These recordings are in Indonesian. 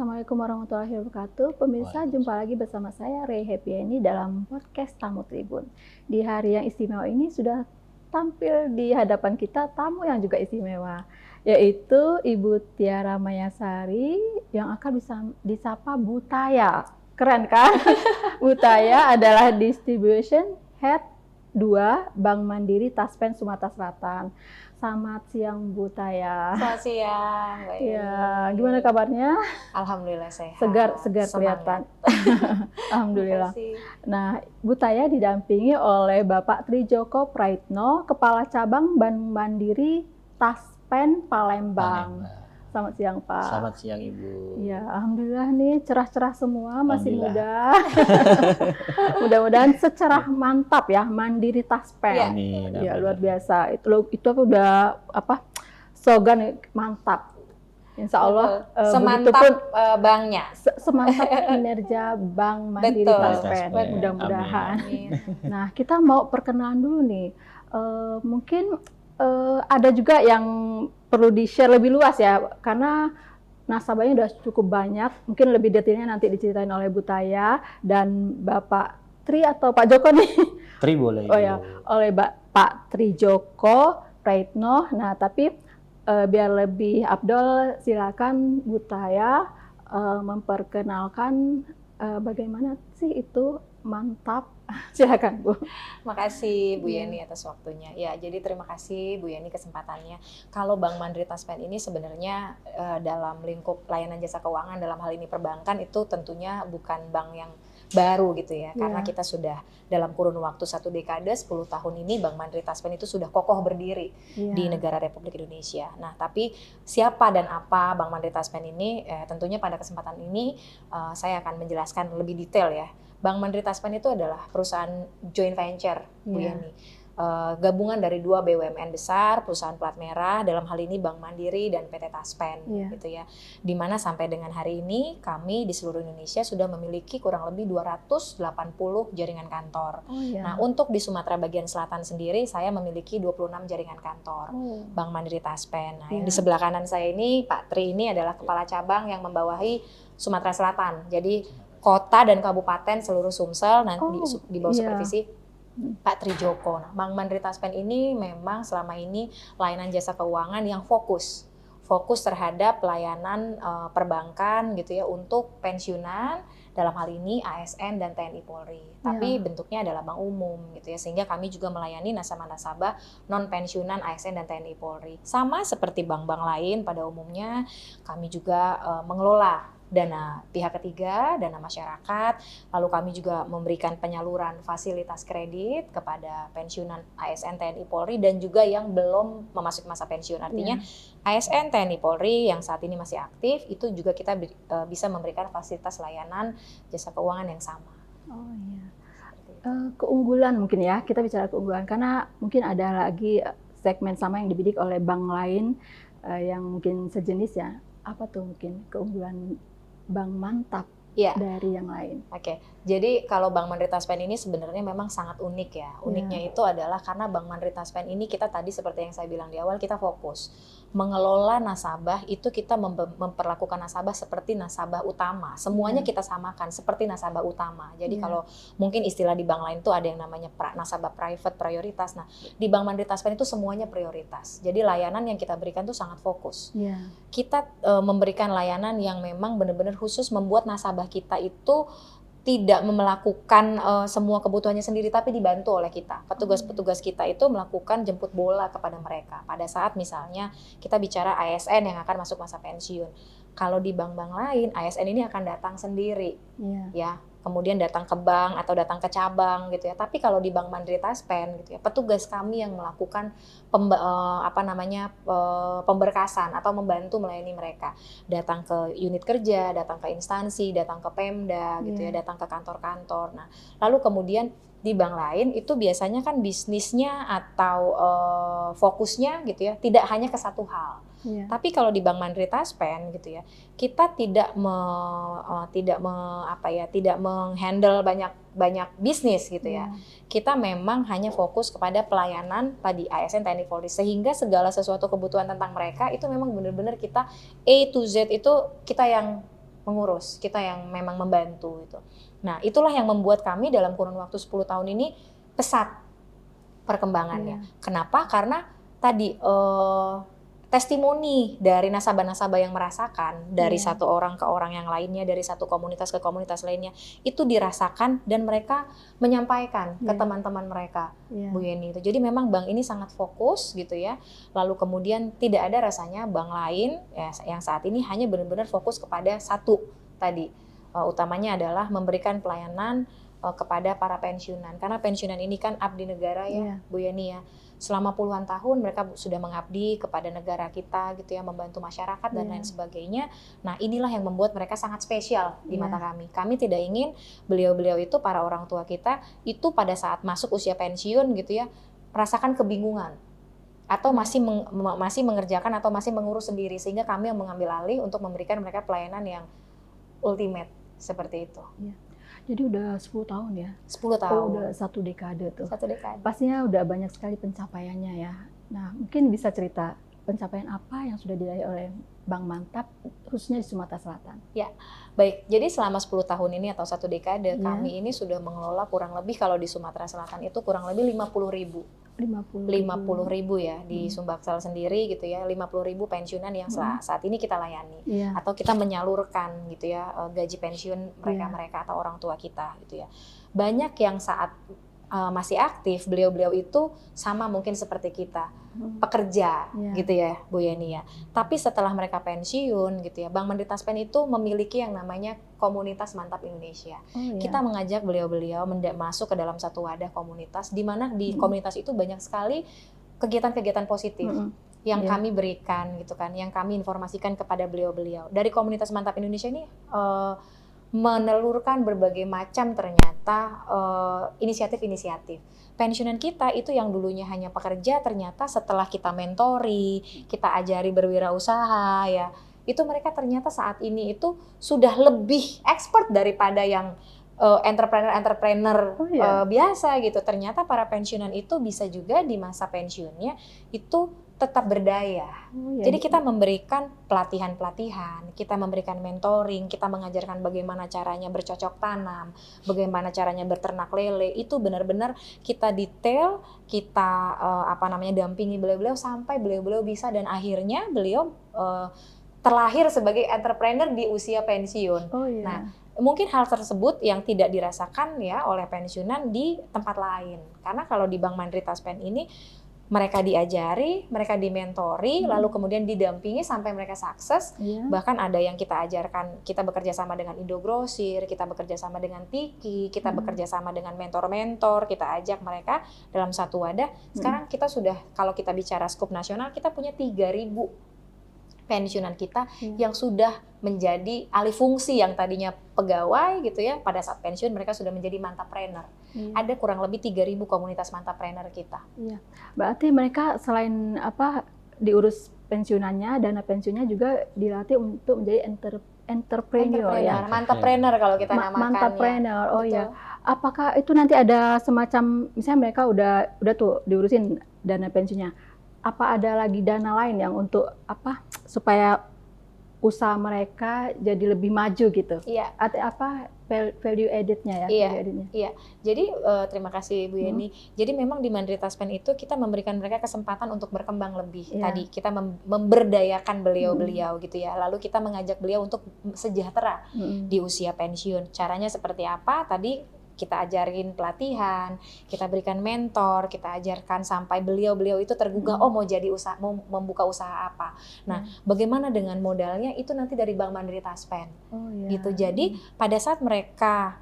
Assalamualaikum warahmatullahi wabarakatuh. Pemirsa, jumpa lagi bersama saya Rey Happyeni dalam podcast Tamu Tribun. Di hari yang istimewa ini sudah tampil di hadapan kita tamu yang juga istimewa, yaitu Ibu Tiara Mayasari yang akan bisa disapa Bu Taya. Keren kan? Bu Taya adalah Distribution Head 2 Bank Mandiri Taspen Sumatera Selatan. Selamat siang Bu Taya. Selamat siang, Mbak Eni. Ya, gimana kabarnya? Alhamdulillah sehat. Segar kelihatan. Alhamdulillah. Nah, Bu Taya didampingi oleh Bapak Trijoko Praitno, Kepala Cabang Bank Mandiri Taspen Palembang. Selamat siang Pak. Selamat siang Ibu. Ya, alhamdulillah nih cerah-cerah semua, masih muda. Mudah-mudahan secerah mantap ya Mandiri Taspen. Ya, ya luar biasa. Itu udah apa? Slogan mantap. Insya Allah semantap banknya. Semantap kinerja Bank Mandiri Taspen. Mudah-mudahan. Nah, kita mau perkenalan dulu nih. Mungkin ada juga yang perlu di-share lebih luas ya, karena nasabahnya udah cukup banyak. Mungkin lebih detailnya nanti diceritain oleh Bu Taya dan Bapak Tri atau Pak Joko nih. Tri boleh. Oh ya, oleh Pak Trijoko Praitno. Nah, tapi biar lebih afdol, silakan Bu Taya memperkenalkan bagaimana sih itu mantap. Silakan Bu. Makasih Bu Yeni atas waktunya. Ya, jadi terima kasih Bu Yeni kesempatannya. Kalau Bank Mandiri Taspen ini sebenarnya dalam lingkup layanan jasa keuangan dalam hal ini perbankan itu tentunya bukan bank yang baru gitu ya. Karena kita sudah dalam kurun waktu 1 dekade, 10 tahun ini Bank Mandiri Taspen itu sudah kokoh berdiri di negara Republik Indonesia. Nah, tapi siapa dan apa Bank Mandiri Taspen ini? Tentunya pada kesempatan ini saya akan menjelaskan lebih detail ya. Bank Mandiri Taspen itu adalah perusahaan joint venture, Bu Yeni. Gabungan dari 2 BUMN besar, perusahaan plat merah, dalam hal ini Bank Mandiri dan PT Taspen, gitu ya. Di mana sampai dengan hari ini kami di seluruh Indonesia sudah memiliki kurang lebih 280 jaringan kantor. Nah, untuk di Sumatera bagian selatan sendiri saya memiliki 26 jaringan kantor Bank Mandiri Taspen. Nah, yang di sebelah kanan saya ini Pak Tri ini adalah kepala cabang yang membawahi Sumatera Selatan. Jadi kota dan kabupaten seluruh Sumsel nanti di bawah supervisi Pak Trijoko. Nah, Bank Mandiri Taspen ini memang selama ini layanan jasa keuangan yang fokus terhadap pelayanan perbankan gitu ya untuk pensiunan, dalam hal ini ASN dan TNI Polri. Tapi bentuknya adalah bank umum gitu ya, sehingga kami juga melayani nasabah-nasabah non pensiunan ASN dan TNI Polri. Sama seperti bank-bank lain pada umumnya, kami juga mengelola dana pihak ketiga, dana masyarakat, lalu kami juga memberikan penyaluran fasilitas kredit kepada pensiunan ASN TNI Polri dan juga yang belum memasuki masa pensiun. Artinya ASN TNI Polri yang saat ini masih aktif, itu juga kita bisa memberikan fasilitas layanan jasa keuangan yang sama. Oh iya. Keunggulan mungkin ya, kita bicara keunggulan, karena mungkin ada lagi segmen sama yang dibidik oleh bank lain yang mungkin sejenis ya. Apa tuh mungkin keunggulan bank mantap dari yang lain? Oke, jadi kalau Bank Mandiri Taspen ini sebenarnya memang sangat unik ya. Uniknya itu adalah karena Bank Mandiri Taspen ini kita tadi seperti yang saya bilang di awal, kita fokus mengelola nasabah, itu kita memperlakukan nasabah seperti nasabah utama. Semuanya kita samakan seperti nasabah utama. Jadi kalau mungkin istilah di bank lain itu ada yang namanya nasabah private prioritas. Nah, di Bank Mandiri Taspen itu semuanya prioritas. Jadi layanan yang kita berikan itu sangat fokus. Kita memberikan layanan yang memang benar-benar khusus membuat nasabah kita itu tidak melakukan semua kebutuhannya sendiri, tapi dibantu oleh kita. Petugas-petugas kita itu melakukan jemput bola kepada mereka. Pada saat misalnya kita bicara ASN yang akan masuk masa pensiun. Kalau di bank-bank lain, ASN ini akan datang sendiri, ya. Kemudian datang ke bank atau datang ke cabang gitu ya. Tapi kalau di Bank Mandiri Taspen gitu ya, petugas kami yang melakukan pemberkasan atau membantu melayani mereka. Datang ke unit kerja, datang ke instansi, datang ke Pemda gitu ya, datang ke kantor-kantor. Nah, lalu kemudian di bank lain itu biasanya kan bisnisnya atau fokusnya gitu ya, tidak hanya ke satu hal. Tapi kalau di Bank Mandiri Taspen gitu ya, kita tidak menghandle banyak bisnis gitu ya. Kita memang hanya fokus kepada pelayanan tadi ASN TNI Polri, sehingga segala sesuatu kebutuhan tentang mereka itu memang benar-benar kita A to Z itu kita yang mengurus, kita yang memang membantu gitu. Nah, itulah yang membuat kami dalam kurun waktu 10 tahun ini pesat perkembangannya. Kenapa? Karena tadi testimoni dari nasabah-nasabah yang merasakan dari satu orang ke orang yang lainnya, dari satu komunitas ke komunitas lainnya, itu dirasakan dan mereka menyampaikan ke teman-teman mereka, Bu Yeni itu. Jadi memang bank ini sangat fokus gitu ya. Lalu kemudian tidak ada rasanya bank lain ya, yang saat ini hanya benar-benar fokus kepada satu tadi. Utamanya adalah memberikan pelayanan kepada para pensiunan. Karena pensiunan ini kan abdi negara ya, Bu Yeni ya. Selama puluhan tahun mereka sudah mengabdi kepada negara kita gitu ya, membantu masyarakat dan lain sebagainya. Nah, inilah yang membuat mereka sangat spesial di mata kami. Kami tidak ingin beliau-beliau itu, para orang tua kita itu pada saat masuk usia pensiun gitu ya, merasakan kebingungan atau masih mengerjakan atau masih mengurus sendiri, sehingga kami yang mengambil alih untuk memberikan mereka pelayanan yang ultimate seperti itu. Jadi udah 10 tahun ya? 10 tahun. Udah 1 dekade tuh. 1 dekade. Pastinya udah banyak sekali pencapaiannya ya. Nah, mungkin bisa cerita pencapaian apa yang sudah diraih oleh Bank Mantap, khususnya di Sumatera Selatan? Ya, baik. Jadi selama 10 tahun ini atau 1 dekade, kami ini sudah mengelola kurang lebih kalau di Sumatera Selatan itu kurang lebih 50.000 ya di Sumbaksel sendiri gitu ya, 50.000 pensiunan yang saat ini kita layani atau kita menyalurkan gitu ya gaji pensiun mereka atau orang tua kita gitu ya. Banyak yang saat masih aktif, beliau-beliau itu sama mungkin seperti kita, pekerja gitu ya Bu Yeni ya. Tapi setelah mereka pensiun gitu ya, Bank Mandiri Taspen itu memiliki yang namanya Komunitas Mantap Indonesia. Kita mengajak beliau-beliau masuk ke dalam satu wadah komunitas, di mana di komunitas itu banyak sekali kegiatan-kegiatan positif yang kami berikan gitu kan, yang kami informasikan kepada beliau-beliau. Dari Komunitas Mantap Indonesia ini menelurkan berbagai macam ternyata inisiatif-inisiatif. Pensiunan kita itu yang dulunya hanya pekerja, ternyata setelah kita mentori, kita ajari berwirausaha ya, itu mereka ternyata saat ini itu sudah lebih expert daripada yang entrepreneur biasa gitu. Ternyata para pensiunan itu bisa juga di masa pensiunnya itu tetap berdaya. Jadi kita memberikan pelatihan-pelatihan, kita memberikan mentoring, kita mengajarkan bagaimana caranya bercocok tanam, bagaimana caranya berternak lele. Itu benar-benar kita detail, kita dampingi beliau-beliau sampai beliau-beliau bisa, dan akhirnya beliau terlahir sebagai entrepreneur di usia pensiun. Nah, mungkin hal tersebut yang tidak dirasakan ya oleh pensiunan di tempat lain. Karena kalau di Bank Mandiri Taspen ini mereka diajari, mereka dimentori, lalu kemudian didampingi sampai mereka sukses. Bahkan ada yang kita ajarkan, kita bekerja sama dengan Indogrosir, kita bekerja sama dengan Tiki, kita bekerja sama dengan mentor-mentor, kita ajak mereka dalam satu wadah. Sekarang kita sudah, kalau kita bicara skup nasional, kita punya 3.000 pensiunan kita yang sudah menjadi alih fungsi, yang tadinya pegawai gitu ya, pada saat pensiun mereka sudah menjadi mantapreneur. Ada kurang lebih 3.000 komunitas mantapreneur kita. Berarti mereka selain diurus pensiunannya, dana pensiunnya juga dilatih untuk menjadi entrepreneur ya. Mantapreneur kalau kita namakannya. Mantapreneur. Apakah itu nanti ada semacam, misalnya mereka udah tuh diurusin dana pensiunnya, apa ada lagi dana lain yang untuk supaya usaha mereka jadi lebih maju gitu? Value added-nya ya? Iya. Jadi terima kasih Bu Yeni. Jadi memang di Mandiri Taspen itu kita memberikan mereka kesempatan untuk berkembang lebih. Tadi kita memberdayakan beliau-beliau gitu ya. Lalu kita mengajak beliau untuk sejahtera di usia pensiun. Caranya seperti apa? Tadi kita ajarin pelatihan, kita berikan mentor, kita ajarkan sampai beliau-beliau itu tergugah, mau membuka usaha apa. Nah, bagaimana dengan modalnya itu nanti dari Bank Mandiri Taspen. Gitu. Jadi pada saat mereka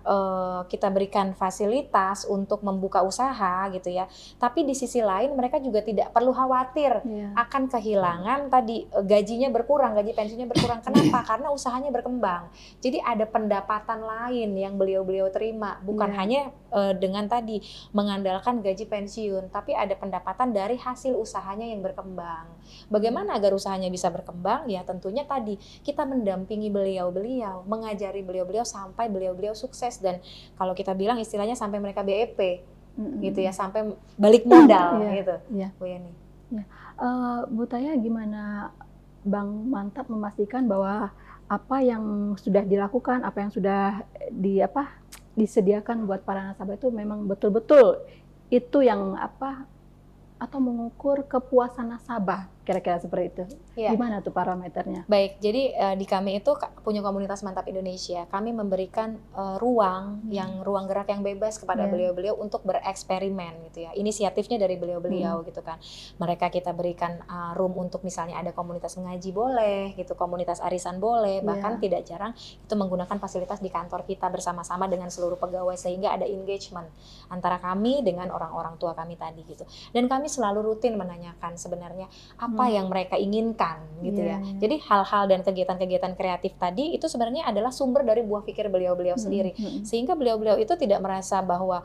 kita berikan fasilitas untuk membuka usaha gitu ya. Tapi di sisi lain mereka juga tidak perlu khawatir akan kehilangan tadi gajinya berkurang, gaji pensiunnya berkurang. Kenapa? Karena usahanya berkembang. Jadi ada pendapatan lain yang beliau-beliau terima, bukan hanya dengan tadi mengandalkan gaji pensiun, tapi ada pendapatan dari hasil usahanya yang berkembang. Bagaimana agar usahanya bisa berkembang? Ya tentunya tadi kita mendampingi beliau-beliau, mengajari beliau-beliau sampai beliau-beliau sukses, dan kalau kita bilang istilahnya sampai mereka BEP gitu ya, sampai balik modal gitu. Bu Yeni. Bu Taya, gimana Bank Mantap memastikan bahwa apa yang sudah dilakukan, apa yang sudah disediakan buat para nasabah itu memang betul-betul itu yang atau mengukur kepuasan nasabah, kira-kira seperti itu. Iya. Gimana tuh parameternya? Baik, jadi di kami itu punya komunitas Mantap Indonesia. Kami memberikan ruang gerak yang bebas kepada beliau-beliau untuk bereksperimen gitu ya. Inisiatifnya dari beliau-beliau gitu kan. Mereka kita berikan room untuk misalnya ada komunitas mengaji boleh gitu, komunitas arisan boleh, bahkan tidak jarang itu menggunakan fasilitas di kantor kita bersama-sama dengan seluruh pegawai sehingga ada engagement antara kami dengan orang-orang tua kami tadi gitu. Dan kami selalu rutin menanyakan sebenarnya apa yang mereka inginkan gitu ya. Jadi hal-hal dan kegiatan-kegiatan kreatif tadi itu sebenarnya adalah sumber dari buah pikir beliau-beliau sendiri. Sehingga beliau-beliau itu tidak merasa bahwa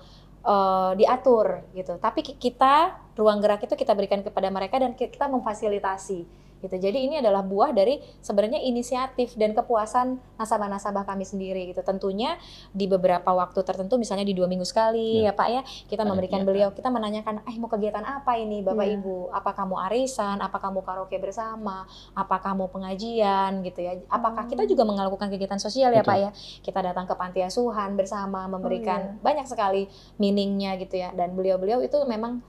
diatur gitu. Tapi kita ruang gerak itu kita berikan kepada mereka dan kita memfasilitasi gitu. Jadi ini adalah buah dari sebenarnya inisiatif dan kepuasan nasabah-nasabah kami sendiri gitu. Tentunya di beberapa waktu tertentu misalnya di 2 minggu sekali ya Pak ya, kita memberikan beliau, kita menanyakan, mau kegiatan apa ini Bapak Ibu? Apa kamu arisan? Apa kamu karaoke bersama? Apa kamu pengajian gitu ya? Apakah kita juga melakukan kegiatan sosial ya Pak ya? Kita datang ke panti asuhan bersama memberikan banyak sekali meaningnya gitu ya. Dan beliau-beliau itu memang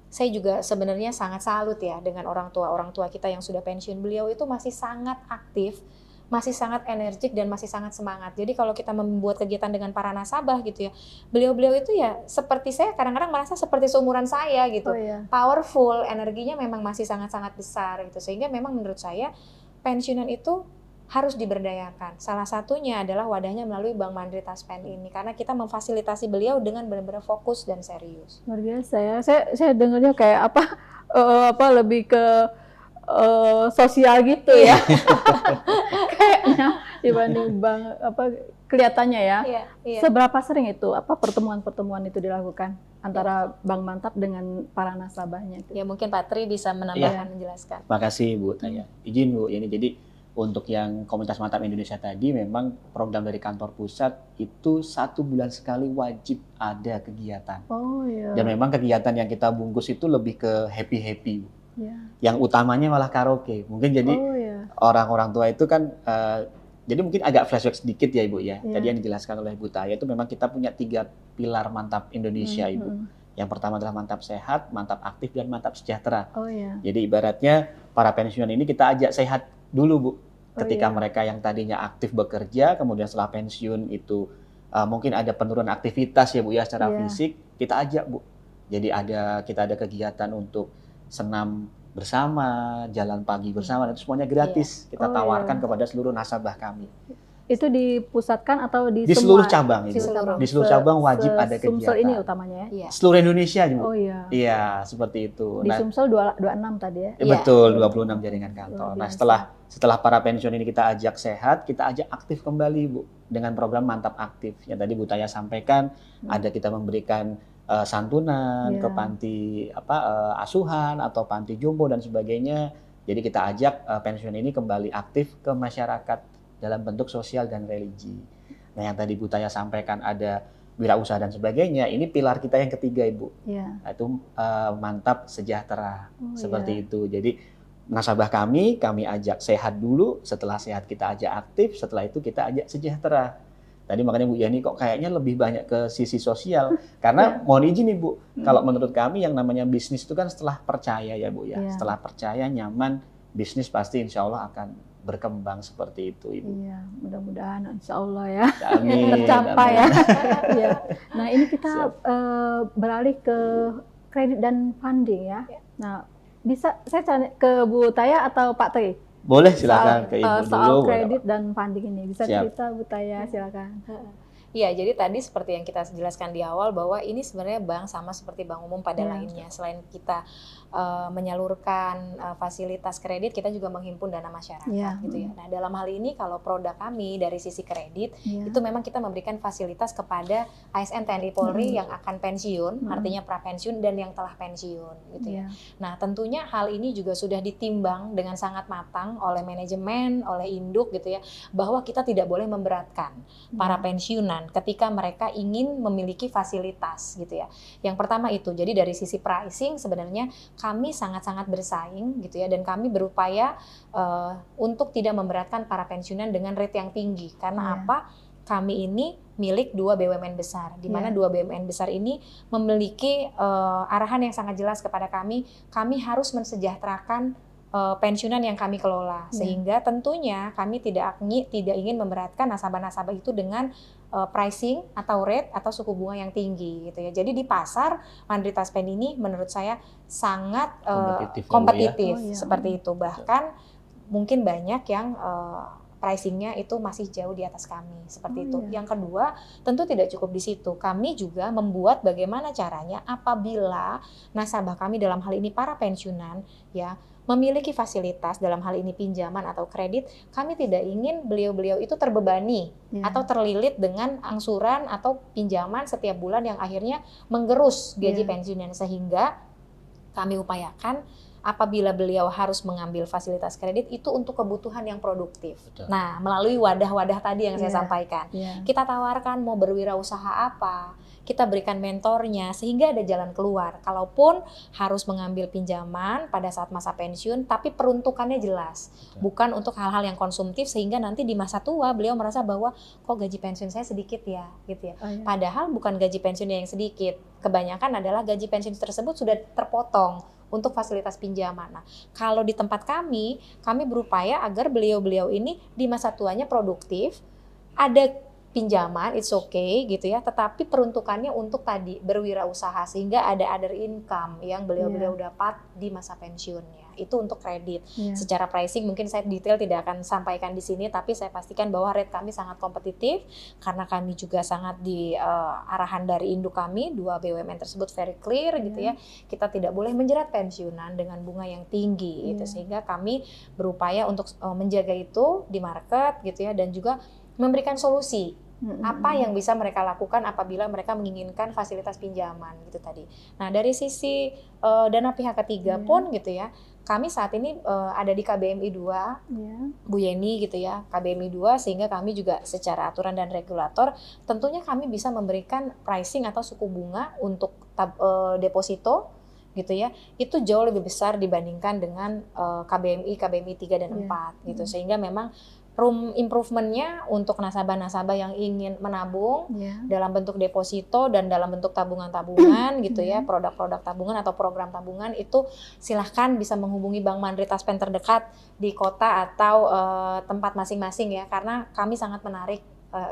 saya juga sebenarnya sangat salut ya dengan orang tua kita yang sudah pensiun. Beliau itu masih sangat aktif, masih sangat energik dan masih sangat semangat. Jadi kalau kita membuat kegiatan dengan para nasabah gitu ya, beliau-beliau itu ya seperti saya kadang-kadang merasa seperti seumuran saya gitu. Powerful, energinya memang masih sangat-sangat besar gitu. Sehingga memang menurut saya pensiunan itu harus diberdayakan. Salah satunya adalah wadahnya melalui Bank Mandiri Taspen ini karena kita memfasilitasi beliau dengan benar-benar fokus dan serius. Luar biasa ya. Saya dengarnya kayak lebih ke sosial gitu ya. Kayaknya dibanding bank kelihatannya ya. Seberapa sering itu pertemuan-pertemuan itu dilakukan antara Bank Mantap dengan para nasabahnya itu? Ya mungkin Pak Tri bisa menambahkan menjelaskan. Makasih Bu Taya. Izin Bu, ini jadi untuk yang komunitas Mantap Indonesia tadi memang program dari kantor pusat itu 1 bulan sekali wajib ada kegiatan. Dan memang kegiatan yang kita bungkus itu lebih ke happy-happy. Yang utamanya malah karaoke. Mungkin jadi orang-orang tua itu kan jadi mungkin agak flashback sedikit ya Ibu ya. Tadi yang dijelaskan oleh Bu Taya itu memang kita punya 3 pilar Mantap Indonesia Ibu. Yang pertama adalah mantap sehat, mantap aktif, dan mantap sejahtera. Jadi ibaratnya para pensiunan ini kita ajak sehat dulu Bu. Ketika mereka yang tadinya aktif bekerja, kemudian setelah pensiun itu mungkin ada penurunan aktivitas ya Bu ya secara fisik, kita ajak Bu. Jadi kita ada kegiatan untuk senam bersama, jalan pagi bersama, dan semuanya gratis. Kita tawarkan kepada seluruh nasabah kami. Itu dipusatkan atau di seluruh cabang? Di seluruh cabang wajib ada kegiatan. Sumsel ini utamanya ya? Seluruh Indonesia Bu. Iya, seperti itu. Di Sumsel 26 tadi ya? Betul, 26 jaringan kantor. Nah, setelah para pensiun ini kita ajak sehat, kita ajak aktif kembali Bu dengan program Mantap Aktif. Yang tadi Bu Taya sampaikan, ada kita memberikan santunan ke panti asuhan atau panti jompo dan sebagainya. Jadi kita ajak pensiun ini kembali aktif ke masyarakat dalam bentuk sosial dan religi. Nah, yang tadi Bu Taya sampaikan ada wirausaha dan sebagainya, ini pilar kita yang ketiga Ibu. Itu mantap sejahtera. Seperti itu. Jadi nasabah kami ajak sehat dulu, setelah sehat kita ajak aktif, setelah itu kita ajak sejahtera. Tadi makanya Bu Yani kok kayaknya lebih banyak ke sisi sosial. Karena mohon izin nih Bu, kalau menurut kami yang namanya bisnis itu kan setelah percaya ya Bu ya. Setelah percaya, nyaman, bisnis pasti insya Allah akan berkembang seperti itu Ibu. Iya, mudah-mudahan insya Allah ya. Amin. Tercapai ya. Nah ini kita beralih ke kredit dan funding ya. Nah bisa saya tanya ke Bu Taya atau Pak Tri? Boleh silakan ke Ibu dulu. Soal kredit dan funding ini bisa cerita Bu Taya, silakan. Iya, jadi tadi seperti yang kita jelaskan di awal bahwa ini sebenarnya bank sama seperti bank umum pada lainnya. Selain kita menyalurkan fasilitas kredit, kita juga menghimpun dana masyarakat gitu ya. Nah, dalam hal ini kalau produk kami dari sisi kredit itu memang kita memberikan fasilitas kepada ASN TNI Polri yang akan pensiun, artinya prapensiun dan yang telah pensiun gitu ya. Nah, tentunya hal ini juga sudah ditimbang dengan sangat matang oleh manajemen, oleh induk gitu ya, bahwa kita tidak boleh memberatkan para pensiunan pensiunan ketika mereka ingin memiliki fasilitas gitu ya. Yang pertama itu, jadi dari sisi pricing sebenarnya kami sangat-sangat bersaing gitu ya, dan kami berupaya untuk tidak memberatkan para pensiunan dengan rate yang tinggi. Karena apa? Kami ini milik 2 BUMN besar, di mana 2 BUMN besar ini memiliki arahan yang sangat jelas kepada kami harus mensejahterakan pensiunan yang kami kelola, sehingga tentunya kami tidak ingin memberatkan nasabah-nasabah itu dengan pricing atau rate atau suku bunga yang tinggi gitu ya. Jadi di pasar Mandiri Taspen ini menurut saya sangat kompetitif seperti itu. Bahkan mungkin banyak yang pricingnya itu masih jauh di atas kami seperti itu. Yang kedua, tentu tidak cukup di situ. Kami juga membuat bagaimana caranya apabila nasabah kami dalam hal ini para pensiunan ya memiliki fasilitas dalam hal ini pinjaman atau kredit, kami tidak ingin beliau-beliau itu terbebani atau terlilit dengan angsuran atau pinjaman setiap bulan yang akhirnya menggerus gaji pensiunan, sehingga kami upayakan apabila beliau harus mengambil fasilitas kredit itu untuk kebutuhan yang produktif. Betul. Nah, melalui wadah-wadah tadi yang saya sampaikan, kita tawarkan mau berwirausaha apa, kita berikan mentornya sehingga ada jalan keluar. Kalaupun harus mengambil pinjaman pada saat masa pensiun, tapi peruntukannya jelas, bukan untuk hal-hal yang konsumtif sehingga nanti di masa tua beliau merasa bahwa kok gaji pensiun saya sedikit ya, gitu ya. Padahal bukan gaji pensiunnya yang sedikit, kebanyakan adalah gaji pensiun tersebut sudah terpotong untuk fasilitas pinjaman. Nah, kalau di tempat kami berupaya agar beliau-beliau ini di masa tuanya produktif, ada pinjaman, it's okay gitu ya, tetapi peruntukannya untuk tadi berwirausaha sehingga ada other income yang beliau-beliau dapat di masa pensiunnya. Itu untuk kredit. Secara pricing mungkin saya detail tidak akan sampaikan di sini, tapi saya pastikan bahwa rate kami sangat kompetitif karena kami juga sangat di arahan dari induk kami, 2 BUMN tersebut very clear gitu ya. Kita tidak boleh menjerat pensiunan dengan bunga yang tinggi gitu, sehingga kami berupaya untuk menjaga itu di market gitu ya, dan juga memberikan solusi apa yang bisa mereka lakukan apabila mereka menginginkan fasilitas pinjaman gitu tadi. Nah, dari sisi dana pihak ketiga pun gitu ya, kami saat ini ada di KBMI 2, Bu Yeni gitu ya, KBMI 2, sehingga kami juga secara aturan dan regulator tentunya kami bisa memberikan pricing atau suku bunga untuk deposito gitu ya, itu jauh lebih besar dibandingkan dengan KBMI 3 dan 4 gitu, sehingga memang room improvementnya untuk nasabah-nasabah yang ingin menabung dalam bentuk deposito dan dalam bentuk tabungan-tabungan gitu ya, produk-produk tabungan atau program tabungan, itu silahkan bisa menghubungi Bank Mandiri Taspen terdekat di kota atau tempat masing-masing ya, karena kami sangat menarik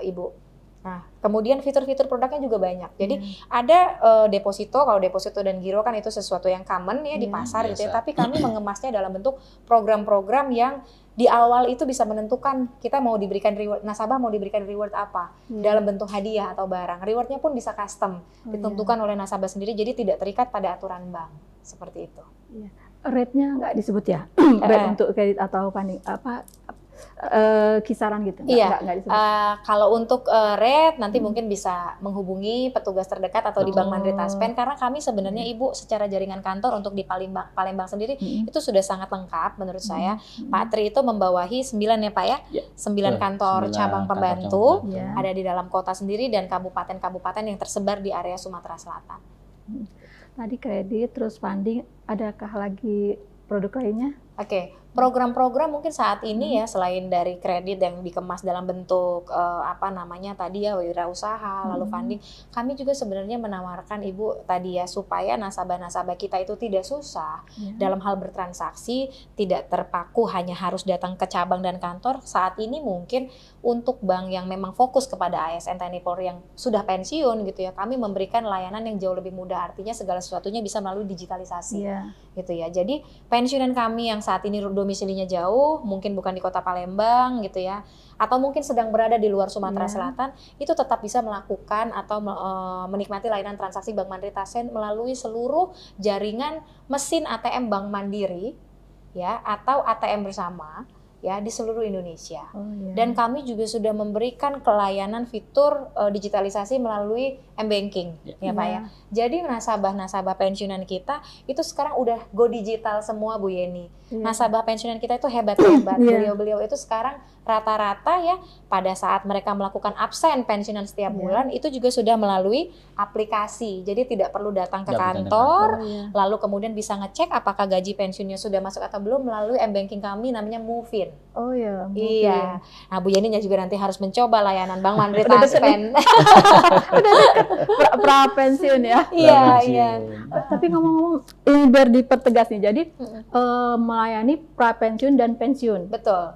Ibu. Nah, kemudian fitur-fitur produknya juga banyak. Jadi ada deposito, kalau deposito dan giro kan itu sesuatu yang common ya di pasar gitu ya, tapi kami mengemasnya dalam bentuk program-program yang di awal itu bisa menentukan kita mau diberikan reward, nasabah mau diberikan reward apa dalam bentuk hadiah atau barang. Rewardnya pun bisa custom, ditentukan oleh nasabah sendiri, jadi tidak terikat pada aturan bank seperti itu. Rate-nya nggak disebut ya, rate untuk kredit atau funding apa? Kisaran gitu? Nggak disebut. Kalau untuk rate nanti mungkin bisa menghubungi petugas terdekat atau di Bank Mandiri Taspen, karena kami sebenarnya Ibu secara jaringan kantor untuk di Palembang sendiri itu sudah sangat lengkap menurut saya. Pak Tri itu membawahi 9 ya Pak ya, 9 kantor cabang pembantu ada di dalam kota sendiri dan kabupaten-kabupaten yang tersebar di area Sumatera Selatan. Tadi kredit, terus funding, adakah lagi produk lainnya? Oke, program-program mungkin saat ini ya, selain dari kredit yang dikemas dalam bentuk apa namanya tadi ya, wirausaha, lalu funding, kami juga sebenarnya menawarkan Ibu tadi ya, supaya nasabah-nasabah kita itu tidak susah dalam hal bertransaksi, tidak terpaku hanya harus datang ke cabang dan kantor. Saat ini mungkin untuk bank yang memang fokus kepada ASN TNI Polri yang sudah pensiun gitu ya, kami memberikan layanan yang jauh lebih mudah, artinya segala sesuatunya bisa melalui digitalisasi gitu ya. Jadi pensiunan kami yang saat ini domisilinya jauh, mungkin bukan di kota Palembang gitu ya, atau mungkin sedang berada di luar Sumatera Selatan, itu tetap bisa melakukan atau menikmati layanan transaksi Bank Mandiri Taspen melalui seluruh jaringan mesin ATM Bank Mandiri ya, atau ATM bersama ya di seluruh Indonesia. Oh, iya. Dan kami juga sudah memberikan pelayanan fitur digitalisasi melalui m-banking, ya Pak ya. Jadi nasabah-nasabah pensiunan kita itu sekarang udah go digital semua Bu Yeni. Nasabah pensiunan kita itu hebat-hebat. Beliau-beliau itu sekarang rata-rata ya pada saat mereka melakukan absen pensiunan setiap bulan itu juga sudah melalui aplikasi. Jadi tidak perlu datang ke kantor, lalu kemudian bisa ngecek apakah gaji pensiunnya sudah masuk atau belum melalui m-banking kami namanya Mufin. Oh ya. Iya. Nah Bu Yeni juga nanti harus mencoba layanan Bank Mandiri Taspen. Udah deket pra pensiun ya. Iya. Tapi ngomong-ngomong, ini biar dipertegas nih. Jadi melayani pra pensiun dan pensiun. Betul.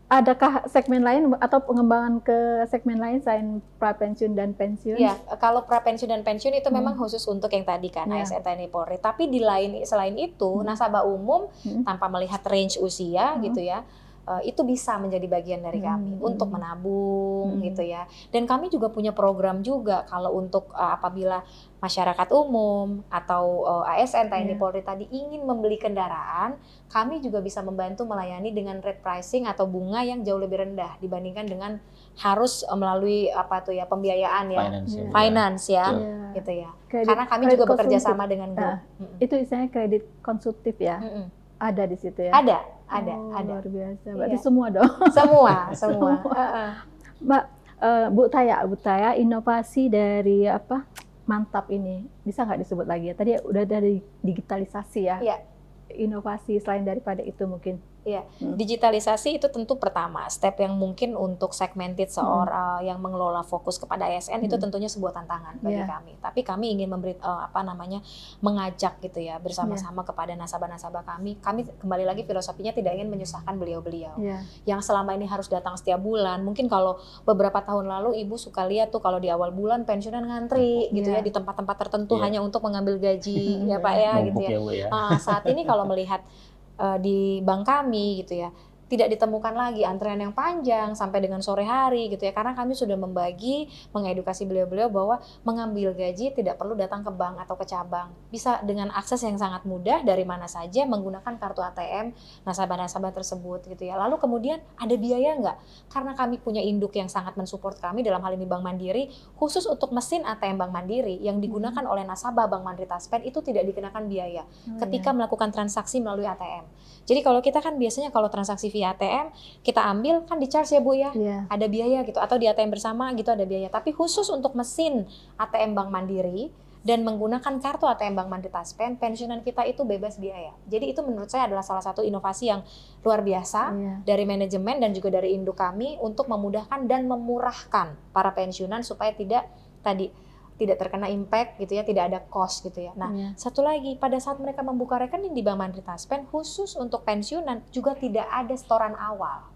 Adakah segmen lain atau pengembangan ke segmen lain selain pra pensiun dan pensiun? Ya, kalau pra pensiun dan pensiun itu memang khusus untuk yang tadi kan ASN TNI Polri. Tapi selain itu nasabah umum tanpa melihat range usia gitu ya. Itu bisa menjadi bagian dari kami untuk menabung gitu ya. Dan kami juga punya program juga kalau untuk apabila masyarakat umum atau ASN TNI Polri tadi ingin membeli kendaraan, kami juga bisa membantu melayani dengan rate pricing atau bunga yang jauh lebih rendah dibandingkan dengan harus melalui pembiayaan ya, finance ya, gitu ya. Karena kami juga bekerja sama dengan Group. Itu istilahnya kredit konsumtif ya. Ada di situ ya? Ada. Luar biasa. Berarti semua dong? Semua. Mbak, Bu Taya, inovasi dari Mantap ini bisa nggak disebut lagi ya? Tadi udah dari digitalisasi ya? Iya. Inovasi selain daripada itu mungkin? Iya, digitalisasi itu tentu pertama step yang mungkin untuk segmented seorang yang mengelola fokus kepada ASN itu tentunya sebuah tantangan bagi kami. Tapi kami ingin memberi mengajak gitu ya bersama-sama kepada nasabah-nasabah kami. Kami kembali lagi filosofinya tidak ingin menyusahkan beliau-beliau yang selama ini harus datang setiap bulan. Mungkin kalau beberapa tahun lalu Ibu suka lihat tuh kalau di awal bulan pensiunan ngantri gitu ya di tempat-tempat tertentu hanya untuk mengambil gaji ya Pak ya gitu ya. Saat ini kalau melihat di bank kami gitu ya tidak ditemukan lagi antrean yang panjang sampai dengan sore hari gitu ya karena kami sudah mengedukasi beliau-beliau bahwa mengambil gaji tidak perlu datang ke bank atau ke cabang, bisa dengan akses yang sangat mudah dari mana saja menggunakan kartu ATM nasabah-nasabah tersebut gitu ya. Lalu kemudian ada biaya nggak? Karena kami punya induk yang sangat mensupport kami dalam hal ini Bank Mandiri, khusus untuk mesin ATM Bank Mandiri yang digunakan oleh nasabah Bank Mandiri Taspen itu tidak dikenakan biaya ketika melakukan transaksi melalui ATM. Jadi kalau kita kan biasanya kalau transaksi via ATM kita ambil kan di charge ya Bu ya, ada biaya gitu, atau di ATM bersama gitu ada biaya. Tapi khusus untuk mesin ATM Bank Mandiri dan menggunakan kartu ATM Bank Mandiri Taspen, pensiunan kita itu bebas biaya. Jadi itu menurut saya adalah salah satu inovasi yang luar biasa dari manajemen dan juga dari induk kami untuk memudahkan dan memurahkan para pensiunan supaya tidak terkena impact gitu ya, tidak ada cost gitu ya. Nah, satu lagi pada saat mereka membuka rekening di Bank Mandiri Taspen khusus untuk pensiunan juga tidak ada setoran awal.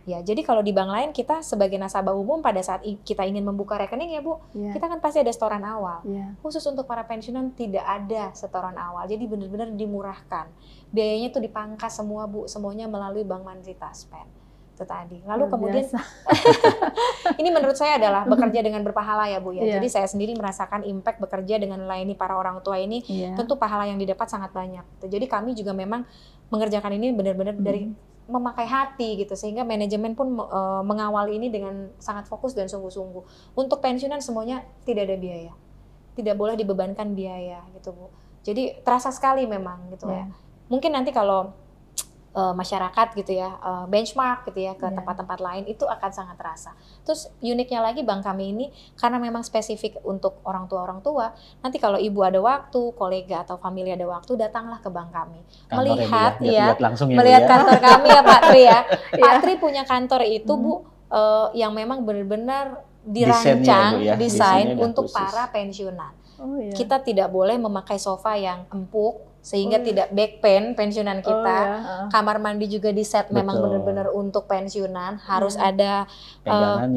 Ya, jadi kalau di bank lain kita sebagai nasabah umum pada saat kita ingin membuka rekening ya Bu, kita kan pasti ada setoran awal. Khusus untuk para pensiunan tidak ada setoran awal. Jadi benar-benar dimurahkan. Biayanya itu dipangkas semua Bu, semuanya melalui Bank Mandiri Taspen. Tadi. Lalu kemudian ini menurut saya adalah bekerja dengan berpahala ya Bu ya. Jadi saya sendiri merasakan impact bekerja dengan melayani para orang tua ini tentu pahala yang didapat sangat banyak. Jadi kami juga memang mengerjakan ini benar-benar dari memakai hati gitu sehingga manajemen pun mengawal ini dengan sangat fokus dan sungguh-sungguh. Untuk pensiunan semuanya tidak ada biaya. Tidak boleh dibebankan biaya gitu Bu. Jadi terasa sekali memang gitu ya. Mungkin nanti kalau masyarakat gitu ya benchmark gitu ya ke tempat-tempat lain itu akan sangat terasa. Terus uniknya lagi bank kami ini karena memang spesifik untuk orang tua nanti kalau ibu ada waktu, kolega atau famili ada waktu datanglah ke bank kami melihat melihat kantor kami ya Pak Tri ya. Pak Tri punya kantor itu Bu yang memang benar-benar dirancang desain untuk para pensiunan. Kita tidak boleh memakai sofa yang empuk sehingga tidak back pain pensiunan kita. Kamar mandi juga di set memang benar-benar untuk pensiunan, harus ada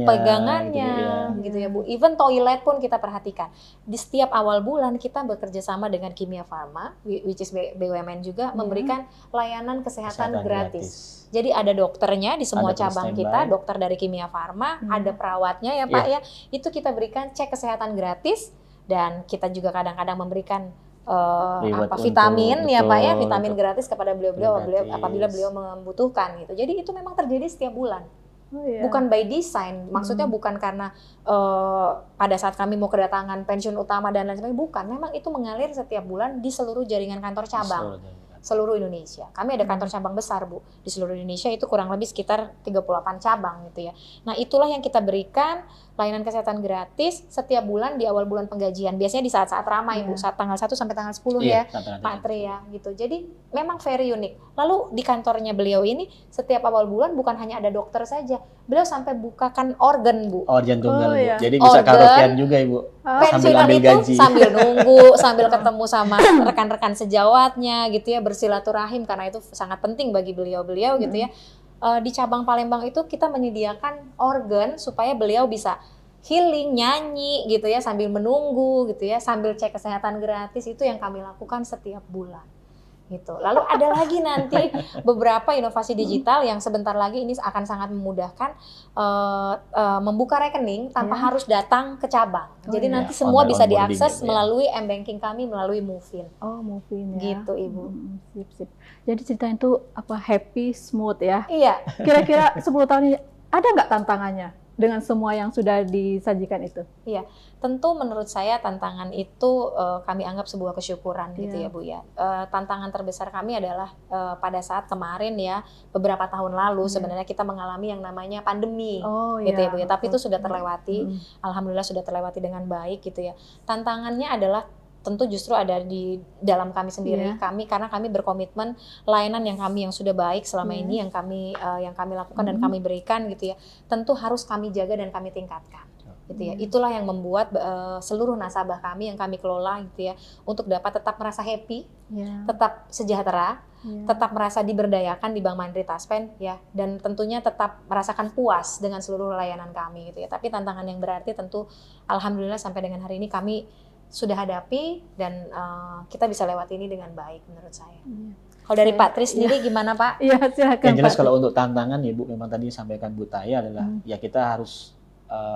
pegangannya gitu ya Bu. Even toilet pun kita perhatikan. Di setiap awal bulan kita bekerja sama dengan Kimia Farma, which is BUMN juga memberikan layanan kesehatan gratis. Jadi ada dokternya di semua cabang kita, dokter dari Kimia Farma, ada perawatnya ya Pak ya. Itu kita berikan cek kesehatan gratis dan kita juga kadang-kadang memberikan vitamin ya Pak ya, betul, vitamin gratis kepada beliau-beliau gratis. apabila beliau membutuhkan gitu. Jadi itu memang terjadi setiap bulan. Oh, iya. Bukan by design, maksudnya bukan karena pada saat kami mau kedatangan pensiun utama dan lain sebagainya, bukan. Memang itu mengalir setiap bulan di seluruh jaringan kantor cabang. Seluruh Indonesia. Kami ada kantor cabang besar, Bu. Di seluruh Indonesia itu kurang lebih sekitar 38 cabang gitu ya. Nah, itulah yang kita berikan layanan kesehatan gratis setiap bulan di awal bulan penggajian. Biasanya di saat-saat ramai, Bu, saat tanggal 1 sampai tanggal 10 ya, Pak Tri ya, gitu. Jadi memang very unik. Lalu di kantornya beliau ini setiap awal bulan bukan hanya ada dokter saja. Beliau sampai bukakan organ, Bu. Organ tunggal, Bu. iya. Jadi bisa Organ, karaokean juga, Ibu. Sambil Pensiunan ambil itu gaji. sambil nunggu, sambil ketemu sama rekan-rekan sejawatnya gitu ya, bersilaturahim karena itu sangat penting bagi beliau-beliau gitu ya. Di cabang Palembang itu kita menyediakan organ supaya beliau bisa healing, nyanyi gitu ya sambil menunggu gitu ya, sambil cek kesehatan gratis. Itu yang kami lakukan setiap bulan. Gitu. Lalu ada lagi nanti beberapa inovasi digital yang sebentar lagi ini akan sangat memudahkan membuka rekening tanpa harus datang ke cabang. Jadi nanti semua bisa diakses melalui m-banking kami, melalui Mufin. Oh, Mufin ya. Gitu, Ibu. Sip. Jadi ceritain tuh apa happy, smooth ya. Iya. Kira-kira 10 tahun ini ada nggak tantangannya dengan semua yang sudah disajikan itu? Iya, tentu menurut saya tantangan itu kami anggap sebuah kesyukuran gitu ya Bu ya. Tantangan terbesar kami adalah pada saat kemarin ya, beberapa tahun lalu sebenarnya kita mengalami yang namanya pandemi gitu ya Bu ya. Tapi itu sudah terlewati, alhamdulillah sudah terlewati dengan baik gitu ya. Tantangannya adalah tentu justru ada di dalam kami sendiri, karena kami berkomitmen layanan yang sudah baik selama ini yang kami lakukan dan kami berikan gitu ya, tentu harus kami jaga dan kami tingkatkan gitu ya. Itulah yang membuat seluruh nasabah kami yang kami kelola gitu ya, untuk dapat tetap merasa happy, tetap sejahtera, tetap merasa diberdayakan di Bank Mandiri Taspen ya, dan tentunya tetap merasakan puas dengan seluruh layanan kami gitu ya. Tapi tantangan yang berarti tentu alhamdulillah sampai dengan hari ini kami sudah hadapi dan kita bisa lewati ini dengan baik menurut saya. Kalau dari Pak Tri sendiri gimana Pak? Iya, silakan. Yang jelas Pak. kalau untuk tantangan ya Bu, memang tadi disampaikan Bu Taya adalah ya kita harus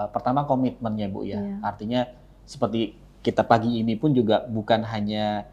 pertama komitmennya Bu ya. Artinya seperti kita pagi ini pun juga bukan hanya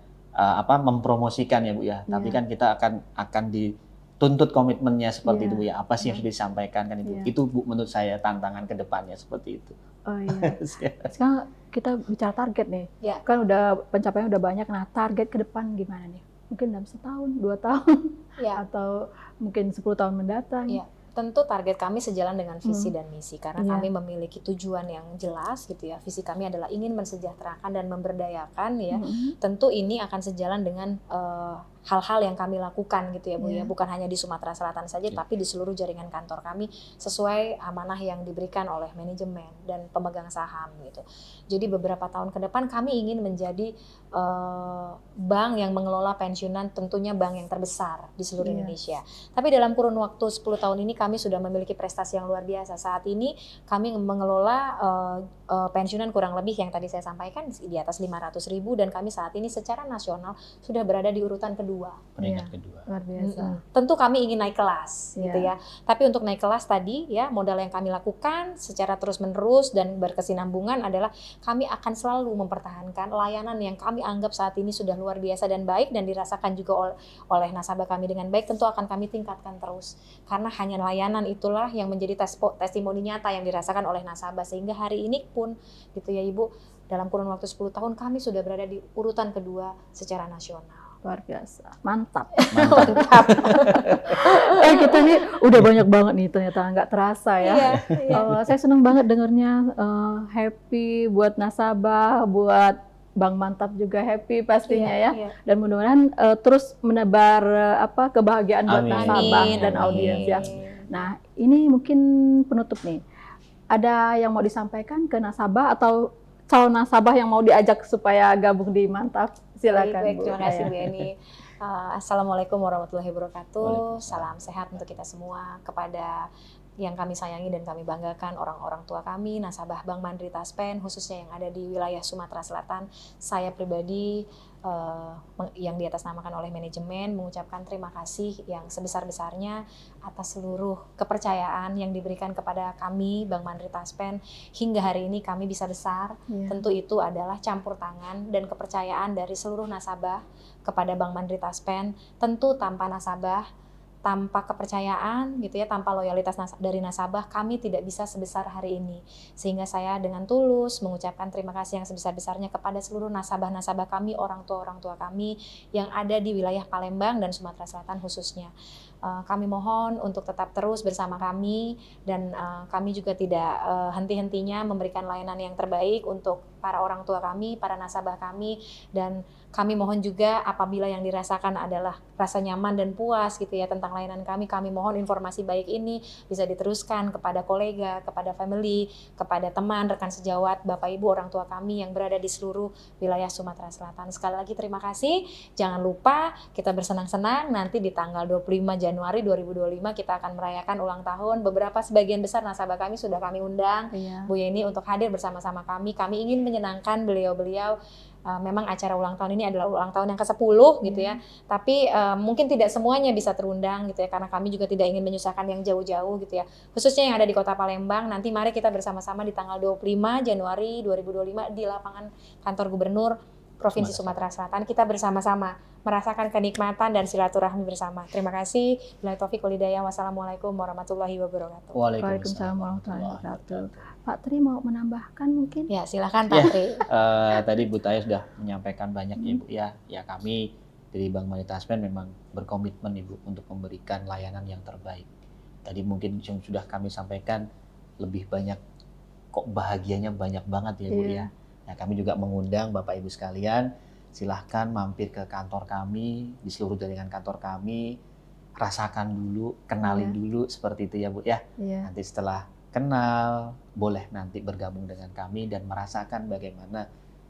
mempromosikan ya Bu ya, tapi kan kita akan dituntut komitmennya seperti itu Bu ya. Apa sih yang sudah disampaikan kan itu. Itu Bu menurut saya tantangan ke depannya seperti itu. Oh iya. Sekarang kita bicara target nih. Kan udah pencapaian udah banyak. Nah, target ke depan gimana nih? Mungkin dalam setahun, 2 tahun, atau mungkin 10 tahun mendatang. Tentu target kami sejalan dengan visi dan misi karena kami memiliki tujuan yang jelas gitu ya. Visi kami adalah ingin mensejahterakan dan memberdayakan ya. Tentu ini akan sejalan dengan hal-hal yang kami lakukan gitu ya Bu ya. Bukan hanya di Sumatera Selatan saja tapi di seluruh jaringan kantor kami sesuai amanah yang diberikan oleh manajemen dan pemegang saham gitu. Jadi beberapa tahun ke depan kami ingin menjadi bank yang mengelola pensiunan, tentunya bank yang terbesar di seluruh Indonesia. Tapi dalam kurun waktu 10 tahun ini kami sudah memiliki prestasi yang luar biasa. Saat ini kami mengelola pensiunan kurang lebih yang tadi saya sampaikan di atas 500.000 dan kami saat ini secara nasional sudah berada di urutan kedua. Peringkat kedua. Luar biasa. Tentu kami ingin naik kelas gitu ya. Tapi untuk naik kelas tadi ya, modal yang kami lakukan secara terus-menerus dan berkesinambungan adalah kami akan selalu mempertahankan layanan yang kami anggap saat ini sudah luar biasa dan baik dan dirasakan juga oleh nasabah kami dengan baik. Tentu akan kami tingkatkan terus. Karena hanya layanan itulah yang menjadi testimoni nyata yang dirasakan oleh nasabah, sehingga hari ini pun gitu ya Ibu, dalam kurun waktu 10 tahun kami sudah berada di urutan kedua secara nasional. Luar biasa, mantap. Kita nih udah banyak banget nih ternyata, nggak terasa ya. Saya seneng banget dengernya, happy buat nasabah, buat Bank Mantap juga happy pastinya ya. Dan mudah-mudahan terus menebar kebahagiaan buat nasabah dan audiens ya. Nah, ini mungkin penutup nih. Ada yang mau disampaikan ke nasabah atau calon nasabah yang mau diajak supaya gabung di Mantap? Silakan. Baik, terima kasih Bu Eni. Assalamualaikum warahmatullahi wabarakatuh. Salam sehat untuk kita semua. Kepada yang kami sayangi dan kami banggakan, orang-orang tua kami, nasabah Bank Mandiri Taspen, khususnya yang ada di wilayah Sumatera Selatan, saya pribadi yang di atas namakan oleh manajemen mengucapkan terima kasih yang sebesar-besarnya atas seluruh kepercayaan yang diberikan kepada kami Bank Mandiri Taspen hingga hari ini kami bisa besar. Tentu itu adalah campur tangan dan kepercayaan dari seluruh nasabah kepada Bank Mandiri Taspen. Tentu tanpa nasabah, tanpa kepercayaan gitu ya, tanpa loyalitas dari nasabah, kami tidak bisa sebesar hari ini. Sehingga saya dengan tulus mengucapkan terima kasih yang sebesar-besarnya kepada seluruh nasabah-nasabah kami, orang tua kami yang ada di wilayah Palembang dan Sumatera Selatan khususnya. Kami mohon untuk tetap terus bersama kami dan kami juga tidak henti-hentinya memberikan layanan yang terbaik untuk para orang tua kami, para nasabah kami, dan kami mohon juga apabila yang dirasakan adalah rasa nyaman dan puas gitu ya tentang layanan kami mohon informasi baik ini bisa diteruskan kepada kolega, kepada family, kepada teman, rekan sejawat, Bapak Ibu, orang tua kami yang berada di seluruh wilayah Sumatera Selatan. Sekali lagi terima kasih. Jangan lupa kita bersenang-senang nanti di tanggal 25 Januari 2025 kita akan merayakan ulang tahun. Sebagian besar nasabah kami sudah kami undang Bu Yeni untuk hadir bersama-sama kami. Kami ingin menyenangkan beliau-beliau. Memang acara ulang tahun ini adalah ulang tahun yang ke-10 gitu ya. Tapi mungkin tidak semuanya bisa terundang gitu ya karena kami juga tidak ingin menyusahkan yang jauh-jauh gitu ya. Khususnya yang ada di Kota Palembang, nanti mari kita bersama-sama di tanggal 25 Januari 2025 di lapangan kantor Gubernur Provinsi Sumatera Selatan kita bersama-sama merasakan kenikmatan dan silaturahmi bersama. Terima kasih. Billahi taufiq wal hidayah. Wassalamualaikum warahmatullahi wabarakatuh. Waalaikumsalam warahmatullahi wabarakatuh. Pak Tri mau menambahkan mungkin? Ya, silakan Pak Tri. Tadi Bu Taya sudah menyampaikan banyak Ibu ya. Ya kami dari Bank Mandiri Taspen memang berkomitmen Ibu untuk memberikan layanan yang terbaik. Tadi mungkin yang sudah kami sampaikan lebih banyak kok bahagianya banyak banget ya Bu ya. Nah, kami juga mengundang Bapak Ibu sekalian, silahkan mampir ke kantor kami, di seluruh jaringan kantor kami, rasakan dulu, kenalin dulu seperti itu ya Bu ya. Nanti setelah kenal, boleh nanti bergabung dengan kami dan merasakan bagaimana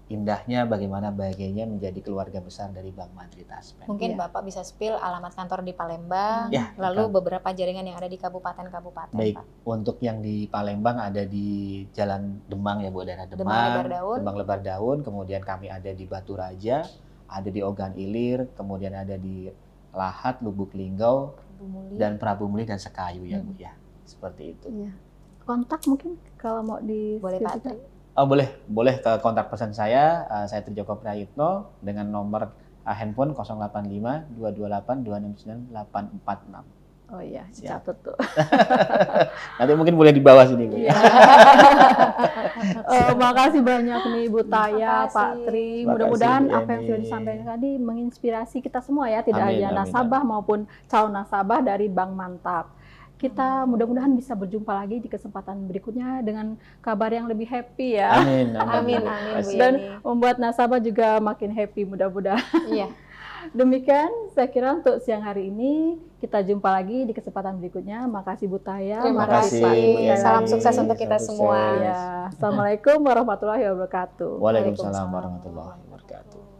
indahnya, bagaimana bahagianya menjadi keluarga besar dari Bank Mandiri Taspen. Mungkin Bapak bisa spill alamat kantor di Palembang, lalu beberapa jaringan yang ada di kabupaten-kabupaten. Baik, Pak. Untuk yang di Palembang ada di Jalan Demang ya Bu, daerah Demang Lebar Daun, kemudian kami ada di Batu Raja, ada di Ogan Ilir, kemudian ada di Lahat, Lubuk Linggau, dan Prabu Muli dan Sekayu ya Bu ya. Seperti itu. Kontak mungkin kalau mau di boleh Pak Tri. Oh boleh ke kontak person saya Trijoko Prayitno dengan nomor handphone 085 228 269 846. Oh iya, catat tuh. Nanti mungkin boleh di bawah sini Bu. Makasih banyak nih Bu Taya, Pak Tri. Mudah-mudahan apa yang sudah disampaikan tadi menginspirasi kita semua ya, tidak hanya nasabah maupun calon nasabah dari Bank Mantap. Kita mudah-mudahan bisa berjumpa lagi di kesempatan berikutnya dengan kabar yang lebih happy ya. Amin. Dan membuat nasabah juga makin happy mudah-mudahan. Iya. Demikian saya kira untuk siang hari ini. Kita jumpa lagi di kesempatan berikutnya. Makasih Bu Taya. Terima kasih. Salam sukses untuk kita semua. Ya. Assalamualaikum warahmatullahi wabarakatuh. Waalaikumsalam warahmatullahi wabarakatuh.